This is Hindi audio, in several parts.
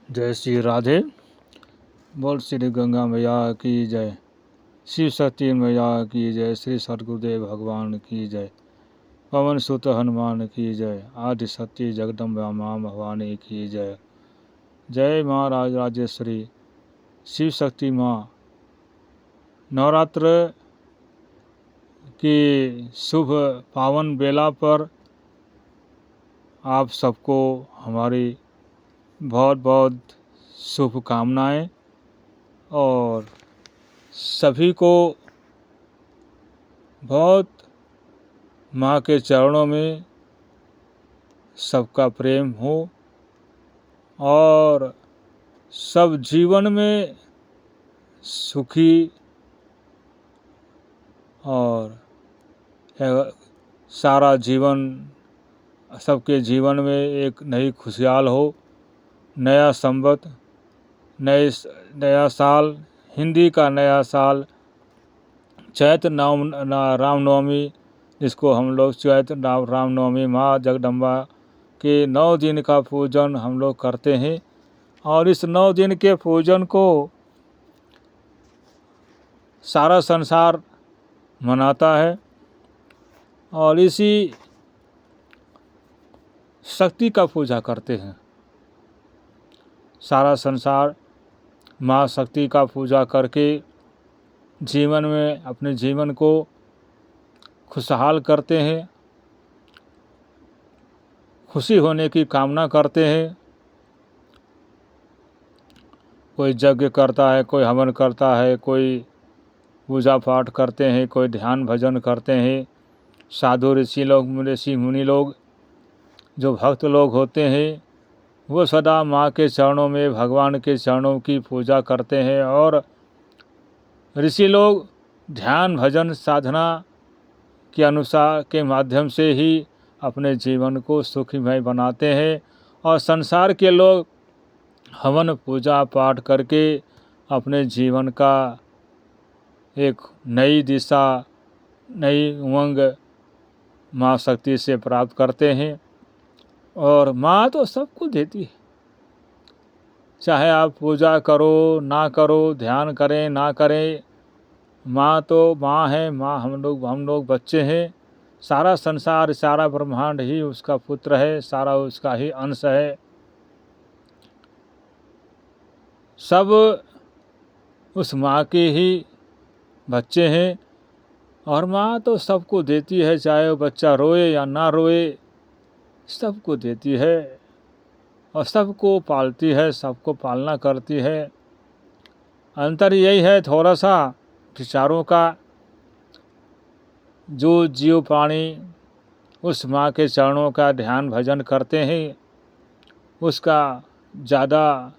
जय श्री राधे। बोल श्री गंगा मैया की जय, शिव शक्ति मैया की जय, श्री सद्गुरुदेव भगवान की जय, पवन सुत हनुमान की जय, आदि शक्ति जगदम्बा माँ भवानी की जय। जय माँ राजराजेश्वरी शिव शक्ति माँ। नवरात्र की शुभ पावन बेला पर आप सबको हमारी बहुत बहुत शुभकामनाएं और सभी को बहुत माँ के चरणों में सबका प्रेम हो और सब जीवन में सुखी और सारा जीवन सबके जीवन में एक नई खुशहाल हो। नया संवत, नया साल, हिंदी का नया साल, चैत्र रामनवमी, जिसको हम लोग चैत्र रामनवमी माँ जगदम्बा के 9 दिन का पूजन हम लोग करते हैं और इस 9 दिन के पूजन को सारा संसार मनाता है और इसी शक्ति का पूजा करते हैं। सारा संसार माँ शक्ति का पूजा करके जीवन में अपने जीवन को खुशहाल करते हैं, खुशी होने की कामना करते हैं। कोई यज्ञ करता है, कोई हवन करता है, कोई पूजा पाठ करते हैं, कोई ध्यान भजन करते हैं। साधु ऋषि मुनि लोग जो भक्त लोग होते हैं वो सदा माँ के चरणों में, भगवान के चरणों की पूजा करते हैं और ऋषि लोग ध्यान भजन साधना के अनुसार के माध्यम से ही अपने जीवन को सुखमय बनाते हैं और संसार के लोग हवन पूजा पाठ करके अपने जीवन का एक नई दिशा, नई उमंग माँ शक्ति से प्राप्त करते हैं। और माँ तो सबको देती है, चाहे आप पूजा करो ना करो, ध्यान करें ना करें, माँ तो माँ है। माँ हम लोग बच्चे हैं। सारा संसार, सारा ब्रह्मांड ही उसका पुत्र है, सारा उसका ही अंश है। सब उस माँ के ही बच्चे हैं और माँ तो सबको देती है, चाहे वो बच्चा रोए या ना रोए, सबको देती है और सबको पालती है, सबको पालना करती है। अंतर यही है थोड़ा सा विचारों का। जो जीव प्राणी उस माँ के चरणों का ध्यान भजन करते हैं उसका ज़्यादा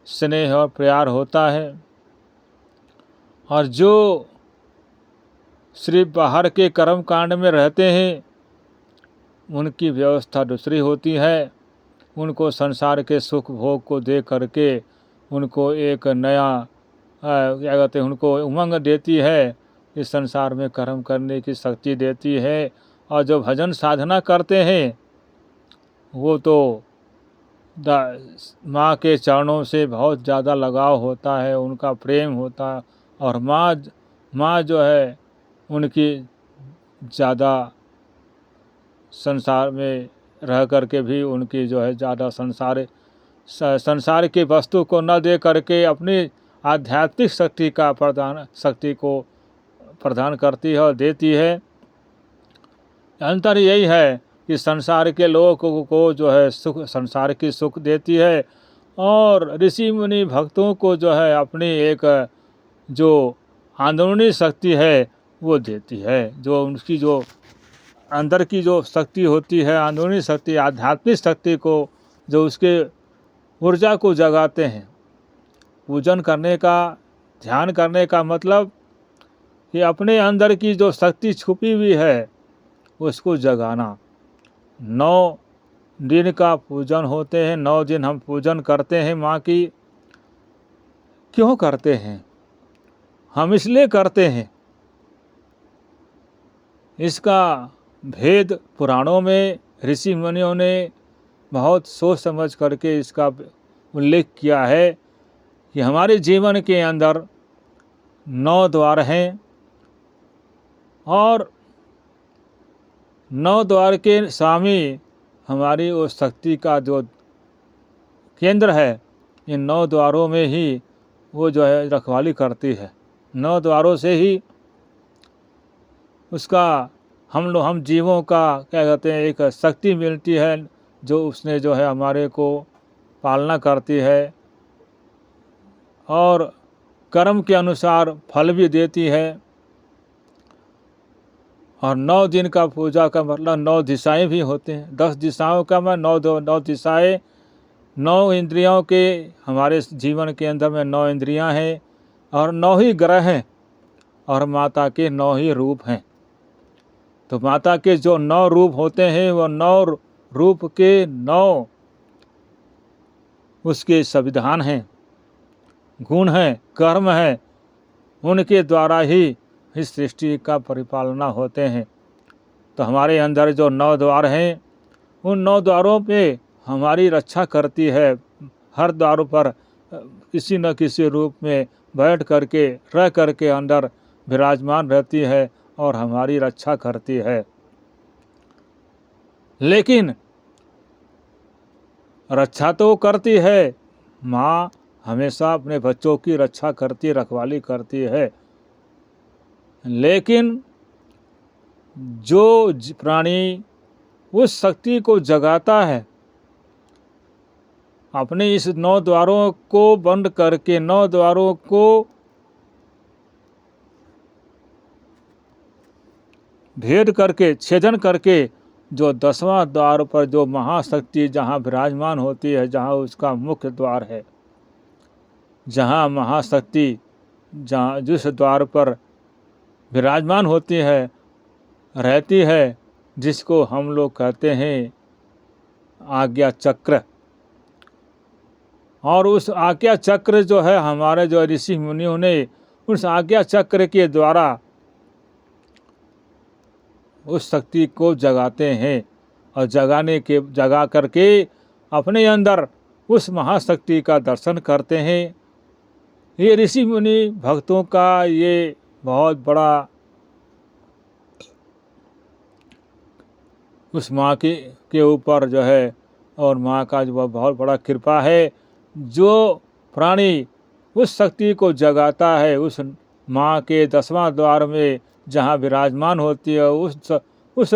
स्नेह और प्यार होता है और जो सिर्फ बाहर के कर्म कांड में रहते हैं उनकी व्यवस्था दूसरी होती है। उनको संसार के सुख भोग को दे करके उनको एक नया क्या कहते हैं, उनको उमंग देती है, इस संसार में कर्म करने की शक्ति देती है। और जो भजन साधना करते हैं वो तो माँ के चरणों से बहुत ज़्यादा लगाव होता है, उनका प्रेम होता है और माँ जो है उनकी ज़्यादा संसार में रह करके भी उनकी जो है ज़्यादा संसार की वस्तु को न दे करके अपनी आध्यात्मिक शक्ति को प्रदान करती है और देती है। अंतर यही है कि संसार के लोगों को जो है सुख, संसार की सुख देती है और ऋषि मुनि भक्तों को जो है अपनी एक जो अंदरूनी शक्ति है वो देती है। जो उनकी जो अंदर की जो शक्ति होती है, अंदरूनी शक्ति, आध्यात्मिक शक्ति को, जो उसके ऊर्जा को जगाते हैं। पूजन करने का, ध्यान करने का मतलब कि अपने अंदर की जो शक्ति छुपी हुई है उसको जगाना। 9 दिन का पूजन होते हैं। 9 दिन हम पूजन करते हैं माँ की। क्यों करते हैं? हम इसलिए करते हैं, इसका भेद पुराणों में ऋषि मुनियों ने बहुत सोच समझ करके इसका उल्लेख किया है कि हमारे जीवन के अंदर 9 द्वार हैं और 9 द्वार के स्वामी हमारी उस शक्ति का जो केंद्र है, इन 9 द्वारों में ही वो जो है रखवाली करती है। 9 द्वारों से ही उसका हम जीवों का क्या कहते हैं एक शक्ति मिलती है, जो उसने जो है हमारे को पालना करती है और कर्म के अनुसार फल भी देती है। और 9 दिन का पूजा का मतलब 9 दिशाएं भी होते हैं। 10 दिशाओं का मैं 9 दिशाएं, 9 इंद्रियों के हमारे जीवन के अंदर में 9 इंद्रियां हैं और 9 ही ग्रह हैं और माता के 9 ही रूप हैं। तो माता के जो 9 रूप होते हैं वो 9 रूप के 9 उसके संविधान हैं, गुण हैं, कर्म हैं, उनके द्वारा ही इस सृष्टि का परिपालना होते हैं। तो हमारे अंदर जो 9 द्वार हैं, उन 9 द्वारों पे हमारी रक्षा करती है। हर द्वारों पर किसी न किसी रूप में बैठ करके रह करके अंदर विराजमान रहती है और हमारी रक्षा करती है। लेकिन रक्षा तो करती है, माँ हमेशा अपने बच्चों की रक्षा करती, रखवाली करती है। लेकिन जो प्राणी उस शक्ति को जगाता है, अपने इस 9 द्वारों को बंद करके 9 द्वारों को भेद करके छेदन करके जो 10वां द्वार पर जो महाशक्ति जहाँ विराजमान होती है, जहाँ उसका मुख्य द्वार है, जहाँ महाशक्ति जहाँ जिस द्वार पर विराजमान होती है, रहती है, जिसको हम लोग कहते हैं आज्ञा चक्र। और उस आज्ञा चक्र जो है हमारे जो ऋषि मुनियों ने उस आज्ञा चक्र के द्वारा उस शक्ति को जगाते हैं और जगा करके अपने अंदर उस महाशक्ति का दर्शन करते हैं। ये ऋषि मुनि भक्तों का ये बहुत बड़ा उस माँ के ऊपर जो है और माँ का जो बहुत बड़ा कृपा है। जो प्राणी उस शक्ति को जगाता है, उस माँ के 10वां द्वार में जहाँ विराजमान होती है, उस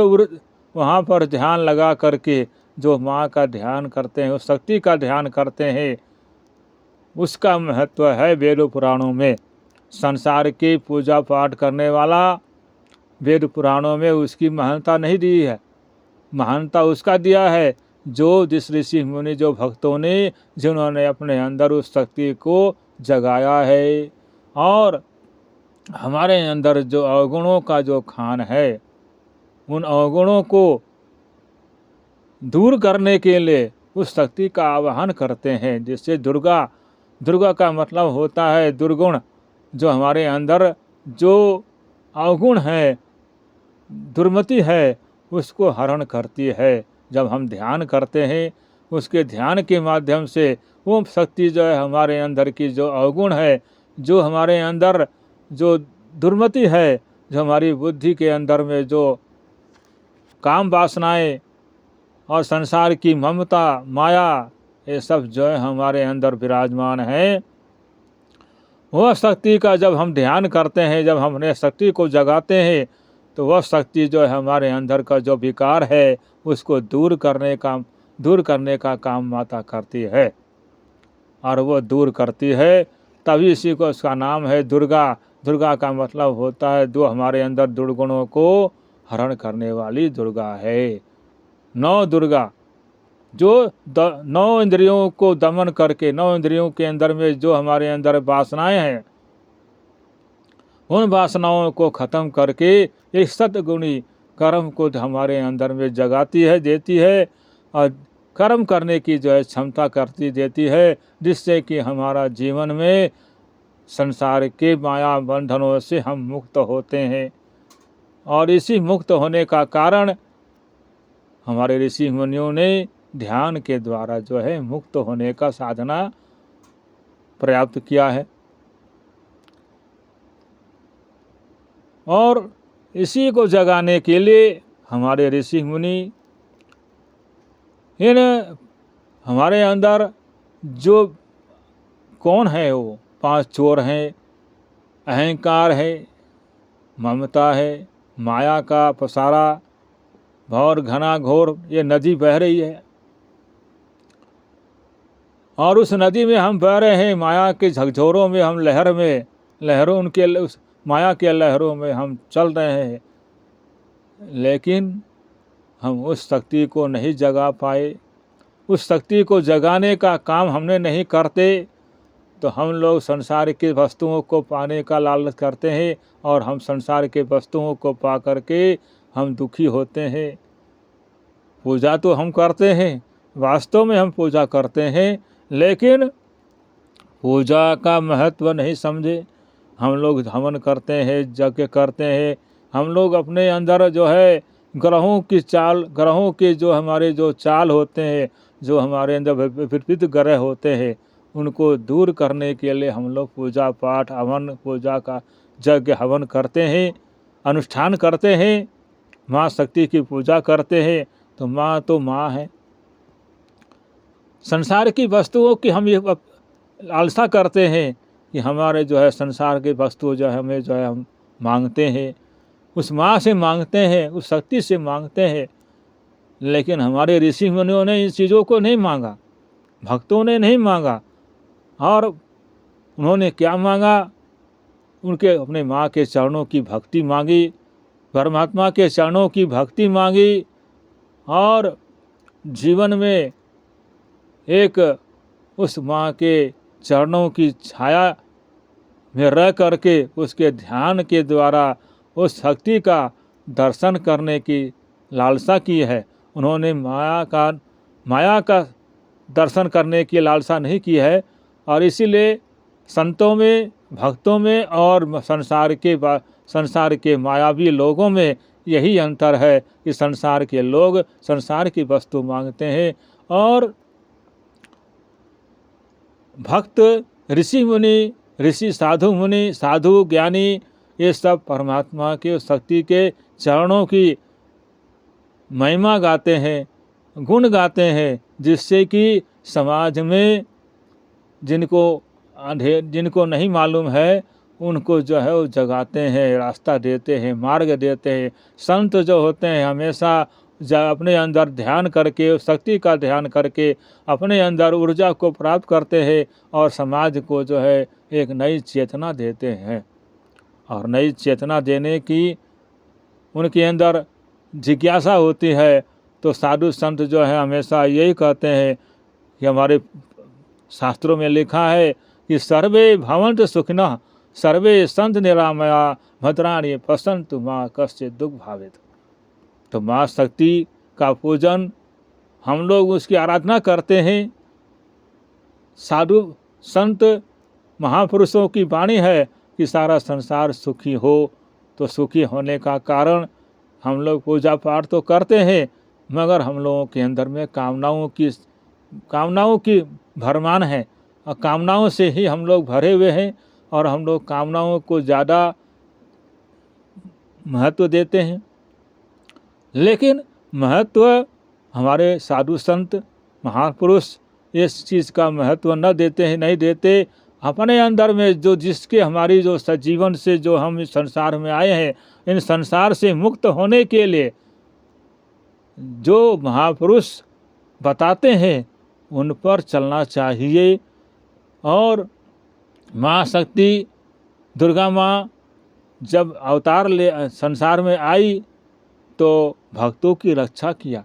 वहाँ पर ध्यान लगा करके जो माँ का ध्यान करते हैं, उस शक्ति का ध्यान करते हैं, उसका महत्व है वेद पुराणों में। संसार की पूजा पाठ करने वाला वेद पुराणों में उसकी महानता नहीं दी है। महानता उसका दिया है जो जिस ऋषि मुनि जो भक्तों ने जिन्होंने अपने अंदर उस शक्ति को जगाया है और हमारे अंदर जो अवगुणों का जो खान है, उन अवगुणों को दूर करने के लिए उस शक्ति का आवाहन करते हैं। जिससे दुर्गा का मतलब होता है दुर्गुण, जो हमारे अंदर जो अवगुण है, दुर्मति है, उसको हरण करती है। जब हम ध्यान करते हैं, उसके ध्यान के माध्यम से वो शक्ति जो है हमारे अंदर की जो अवगुण है, जो हमारे अंदर जो दुर्मति है, जो हमारी बुद्धि के अंदर में जो काम वासनाएं और संसार की ममता, माया, ये सब जो है हमारे अंदर विराजमान है, वह शक्ति का जब हम ध्यान करते हैं, जब हम अपने शक्ति को जगाते हैं, तो वह शक्ति जो है हमारे अंदर का जो विकार है उसको दूर करने का काम माता करती है। और वो दूर करती है, तभी इसी को उसका नाम है दुर्गा। दुर्गा का मतलब होता है जो हमारे अंदर दुर्गुणों को हरण करने वाली दुर्गा है। 9 दुर्गा जो 9 इंद्रियों को दमन करके, 9 इंद्रियों के अंदर में जो हमारे अंदर वासनाएं हैं, उन वासनाओं को खत्म करके एक सतगुणी कर्म को हमारे अंदर में जगाती है, देती है और कर्म करने की जो है क्षमता करती देती है, जिससे कि हमारा जीवन में संसार के माया बंधनों से हम मुक्त होते हैं। और इसी मुक्त होने का कारण हमारे ऋषि मुनियों ने ध्यान के द्वारा जो है मुक्त होने का साधना प्राप्त किया है। और इसी को जगाने के लिए हमारे ऋषि मुनि इन हमारे अंदर जो कौन है, वो 5 चोर हैं, अहंकार है, ममता है, माया का पसारा, भौर घना घोर ये नदी बह रही है और उस नदी में हम बह रहे हैं। माया के झकझोरों में हम लहरों उनके उस माया के लहरों में हम चल रहे हैं, लेकिन हम उस शक्ति को नहीं जगा पाए। उस शक्ति को जगाने का काम हमने नहीं करते तो हम लोग संसार की वस्तुओं को पाने का लालच करते हैं और हम संसार के वस्तुओं को पा करके हम दुखी होते हैं। पूजा तो हम करते हैं, वास्तव में हम पूजा करते हैं, लेकिन पूजा का महत्व नहीं समझे। हम लोग हवन करते हैं, यज्ञ करते हैं, हम लोग अपने अंदर जो है ग्रहों के जो हमारे जो चाल होते हैं, जो हमारे अंदर विपरीत ग्रह होते हैं, उनको दूर करने के लिए हम लोग पूजा पाठ हवन पूजा का यज्ञ हवन करते हैं, अनुष्ठान करते हैं, माँ शक्ति की पूजा करते हैं। तो माँ है। संसार की वस्तुओं की हम ये लालसा करते हैं कि हमारे जो है संसार की वस्तु जो है हमें जो है हम मांगते हैं, उस माँ से मांगते हैं, उस शक्ति से मांगते हैं, लेकिन हमारे ऋषि मुनियों ने इन चीज़ों को नहीं मांगा, भक्तों ने नहीं मांगा। और उन्होंने क्या मांगा? उनके अपने माँ के चरणों की भक्ति मांगी, परमात्मा के चरणों की भक्ति मांगी और जीवन में एक उस माँ के चरणों की छाया में रह करके उसके ध्यान के द्वारा उस शक्ति का दर्शन करने की लालसा की है। उन्होंने माया का दर्शन करने की लालसा नहीं की है। और इसीलिए संतों में, भक्तों में और संसार के मायावी लोगों में यही अंतर है कि संसार के लोग संसार की वस्तु मांगते हैं और भक्त ऋषि मुनि, साधु मुनि, साधु ज्ञानी, ये सब परमात्मा के शक्ति के चरणों की महिमा गाते हैं, गुण गाते हैं, जिससे कि समाज में जिनको नहीं मालूम है उनको जो है वो जगाते हैं, रास्ता देते हैं, मार्ग देते हैं। संत जो होते हैं हमेशा अपने अंदर ध्यान करके, शक्ति का ध्यान करके अपने अंदर ऊर्जा को प्राप्त करते हैं और समाज को जो है एक नई चेतना देते हैं। और नई चेतना देने की उनके अंदर जिज्ञासा होती है। तो साधु संत जो है हमेशा यही कहते हैं कि हमारे शास्त्रों में लिखा है कि सर्वे भवन्तु सुखिनः, सर्वे संत निरामया, भद्राणि पश्यन्तु मा कश्चित् दुःख भावेत्। तो माँ शक्ति का पूजन हम लोग उसकी आराधना करते हैं। साधु संत महापुरुषों की वाणी है कि सारा संसार सुखी हो, तो सुखी होने का कारण हम लोग पूजा पाठ तो करते हैं, मगर हम लोगों के अंदर में कामनाओं की भरमान है और कामनाओं से ही हम लोग भरे हुए हैं और हम लोग कामनाओं को ज़्यादा महत्व देते हैं। लेकिन महत्व हमारे साधु संत महापुरुष इस चीज़ का महत्व नहीं देते। अपने अंदर में जिसके हमारी जो सजीवन से जो हम इस संसार में आए हैं, इन संसार से मुक्त होने के लिए जो महापुरुष बताते हैं उन पर चलना चाहिए। और माँ शक्ति दुर्गा माँ जब अवतार ले संसार में आई तो भक्तों की रक्षा किया।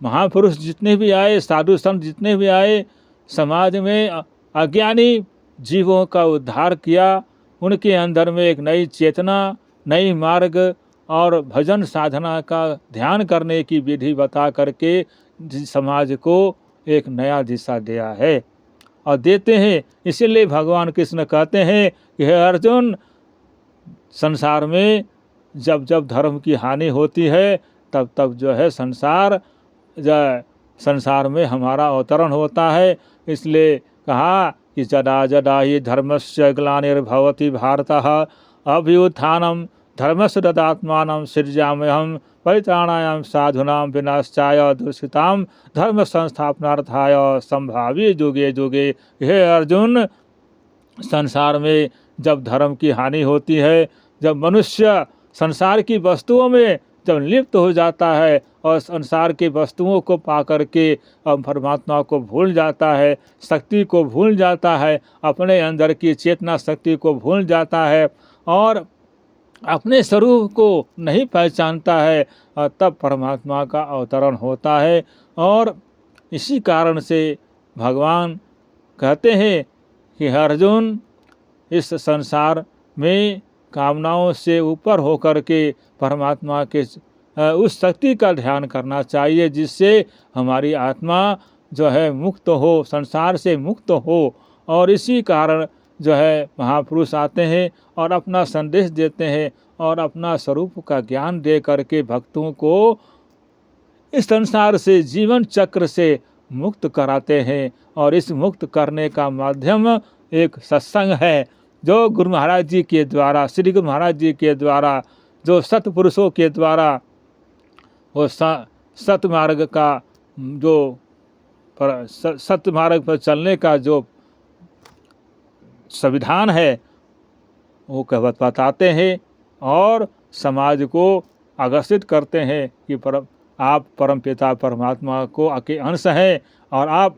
महापुरुष जितने भी आए, साधु संत जितने भी आए, समाज में अज्ञानी जीवों का उद्धार किया। उनके अंदर में एक नई चेतना, नई मार्ग और भजन साधना का ध्यान करने की विधि बता करके समाज को एक नया दिशा दिया है और देते हैं। इसीलिए भगवान कृष्ण कहते हैं कि हे अर्जुन, संसार में जब जब धर्म की हानि होती है तब तब जो है संसार संसार में हमारा अवतरण होता है। इसलिए कहा कि जदा जदा ही धर्मस्य ग्लानिर्भवति भारतः अभ्युत्थानं धर्मस्य तदात्मानं सृजाम्यहं परित्राणाय साधूनां विनाशाय दुष्कृतां धर्म संस्थापनार्थाय संभावी युगे युगे। हे अर्जुन, संसार में जब धर्म की हानि होती है, जब मनुष्य संसार की वस्तुओं में जब लिप्त हो जाता है और संसार की वस्तुओं को पा करके परमात्मा को भूल जाता है, शक्ति को भूल जाता है, अपने अंदर की चेतना शक्ति को भूल जाता है और अपने स्वरूप को नहीं पहचानता है, तब परमात्मा का अवतरण होता है। और इसी कारण से भगवान कहते हैं कि अर्जुन, इस संसार में कामनाओं से ऊपर होकर के परमात्मा के उस शक्ति का ध्यान करना चाहिए जिससे हमारी आत्मा जो है मुक्त हो, संसार से मुक्त हो। और इसी कारण जो है महापुरुष आते हैं और अपना संदेश देते हैं और अपना स्वरूप का ज्ञान दे करके भक्तों को इस संसार से, जीवन चक्र से मुक्त कराते हैं। और इस मुक्त करने का माध्यम एक सत्संग है, जो गुरु महाराज जी के द्वारा, श्री गुरु महाराज जी के द्वारा, जो सतपुरुषों के द्वारा वो सतमार्ग का जो सतमार्ग पर चलने का जो संविधान है वो बताते हैं और समाज को आकर्षित करते हैं कि आप परमपिता परमात्मा को के अंश हैं और आप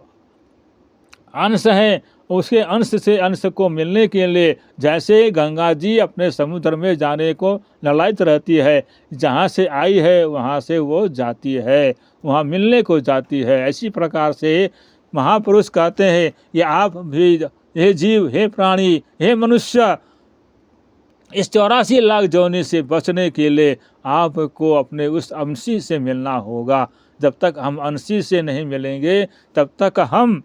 अंश हैं। उसके अंश से अंश को मिलने के लिए, जैसे गंगा जी अपने समुद्र में जाने को ललायित रहती है, जहाँ से आई है वहाँ से वो जाती है, वहाँ मिलने को जाती है, ऐसी प्रकार से महापुरुष कहते हैं कि आप भी, हे जीव, हे प्राणी, हे मनुष्य, इस 84 लाख जोनि से बचने के लिए आपको अपने उस अंशी से मिलना होगा। जब तक हम अंशी से नहीं मिलेंगे तब तक हम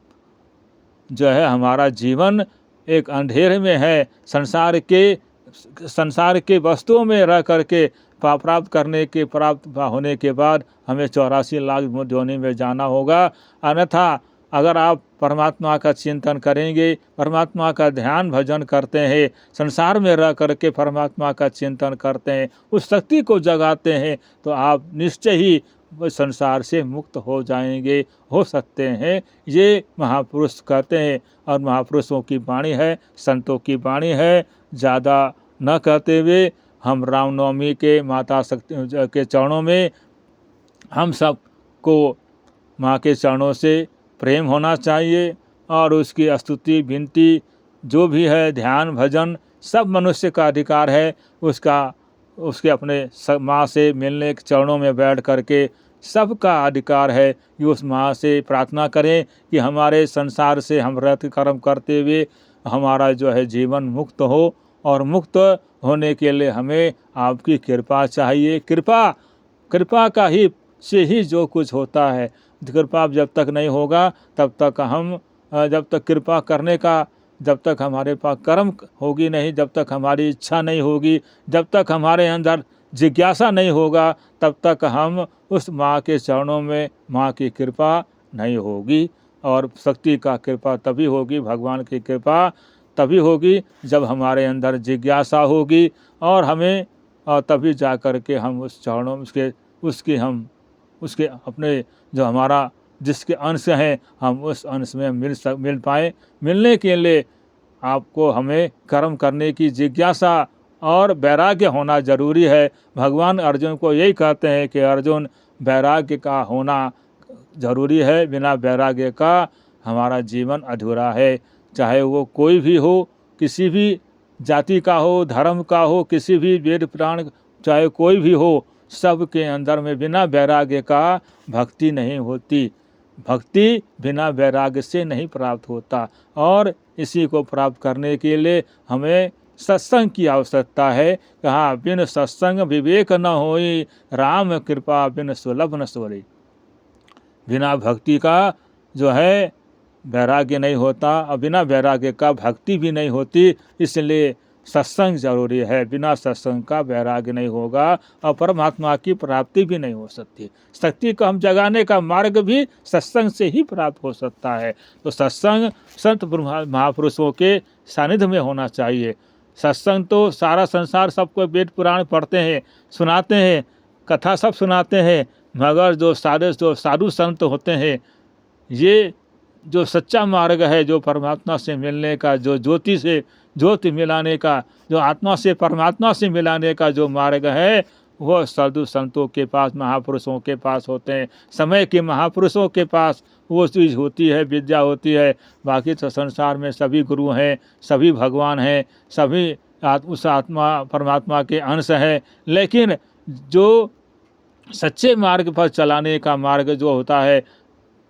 जो है, हमारा जीवन एक अंधेरे में है। संसार के वस्तुओं में रह करके प्राप्त होने के बाद हमें 84 लाख जोनि में जाना होगा। अन्यथा अगर आप परमात्मा का चिंतन करेंगे, परमात्मा का ध्यान भजन करते हैं, संसार में रह करके परमात्मा का चिंतन करते हैं, उस शक्ति को जगाते हैं, तो आप निश्चय ही संसार से मुक्त हो जाएंगे, हो सकते हैं। ये महापुरुष कहते हैं और महापुरुषों की वाणी है, संतों की वाणी है। ज़्यादा न कहते हुए हम रामनवमी के माता शक्ति के चरणों में हम सब को माँ के चरणों से प्रेम होना चाहिए और उसकी स्तुति विनती जो भी है, ध्यान भजन, सब मनुष्य का अधिकार है। उसके अपने माँ से मिलने के चरणों में बैठ करके सबका अधिकार है कि उस माँ से प्रार्थना करें कि हमारे संसार से हम रत कर्म करते हुए हमारा जो है जीवन मुक्त हो। और मुक्त होने के लिए हमें आपकी कृपा चाहिए। कृपा का ही से ही जो कुछ होता है। कृपा जब तक नहीं होगा तब तक हम, जब तक कृपा करने का, जब तक हमारे पास कर्म होगी नहीं, जब तक हमारी इच्छा नहीं होगी, जब तक हमारे अंदर जिज्ञासा नहीं होगा, तब तक हम उस माँ के चरणों में, माँ की कृपा नहीं होगी। और शक्ति का कृपा तभी होगी, भगवान की कृपा तभी होगी जब हमारे अंदर जिज्ञासा होगी और हमें, और तभी जा कर के हम उस चरणों उसके अपने जो हमारा जिसके अंश हैं, हम उस अंश में मिल पाए। मिलने के लिए आपको हमें कर्म करने की जिज्ञासा और वैराग्य होना जरूरी है। भगवान अर्जुन को यही कहते हैं कि अर्जुन, वैराग्य का होना जरूरी है, बिना वैराग्य का हमारा जीवन अधूरा है। चाहे वो कोई भी हो, किसी भी जाति का हो, धर्म का हो, किसी भी वेद पुराण, चाहे कोई भी हो, सब के अंदर में बिना वैराग्य का भक्ति नहीं होती। भक्ति बिना वैराग्य से नहीं प्राप्त होता। और इसी को प्राप्त करने के लिए हमें सत्संग की आवश्यकता है। कहा, बिन सत्संग विवेक न होई, राम कृपा बिन सुलभ न सोई। बिना भक्ति का जो है वैराग्य नहीं होता और बिना वैराग्य का भक्ति भी नहीं होती। इसलिए सत्संग जरूरी है। बिना सत्संग का वैराग्य नहीं होगा और परमात्मा की प्राप्ति भी नहीं हो सकती। शक्ति को हम जगाने का मार्ग भी सत्संग से ही प्राप्त हो सकता है। तो सत्संग संत महापुरुषों के सानिध्य में होना चाहिए। सत्संग तो सारा संसार सबको वेद पुराण पढ़ते हैं, सुनाते हैं, कथा सब सुनाते हैं, मगर जो साधु संत होते हैं, ये जो सच्चा मार्ग है, जो परमात्मा से मिलने का, जो ज्योति से ज्योति मिलाने का, जो आत्मा से परमात्मा से मिलाने का जो मार्ग है, वह साधु संतों के पास, महापुरुषों के पास होते हैं। समय के महापुरुषों के पास वो चीज़ होती है, विद्या होती है। बाकी तो संसार में सभी गुरु हैं, सभी भगवान हैं, सभी उस आत्मा परमात्मा के अंश हैं, लेकिन जो सच्चे मार्ग पर चलाने का मार्ग जो होता है,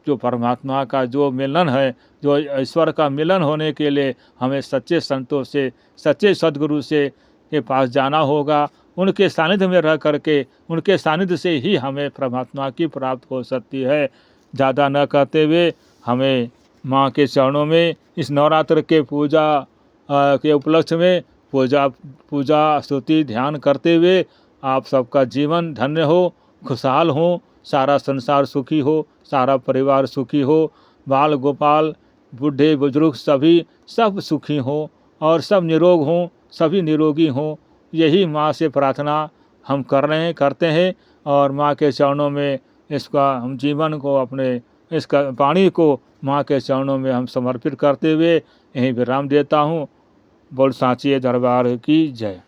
जो परमात्मा का जो मिलन है, जो ईश्वर का मिलन होने के लिए हमें सच्चे संतों से, सच्चे सद्गुरु से के पास जाना होगा। उनके सानिध्य में रह करके, उनके सानिध्य से ही हमें परमात्मा की प्राप्त हो सकती है। ज़्यादा न कहते हुए हमें माँ के चरणों में इस नवरात्र के पूजा के उपलक्ष्य में पूजा स्तुति ध्यान करते हुए आप सबका जीवन धन्य हो, खुशहाल हो, सारा संसार सुखी हो, सारा परिवार सुखी हो, बाल गोपाल बूढ़े बुजुर्ग सभी सब सुखी हो और सब निरोग हों, सभी निरोगी हों। यही माँ से प्रार्थना हम करते हैं और माँ के चरणों में इसका हम जीवन को, अपने इसका वाणी को माँ के चरणों में हम समर्पित करते हुए यहीं विराम देता हूँ। बोल सांचिए दरबार की जय।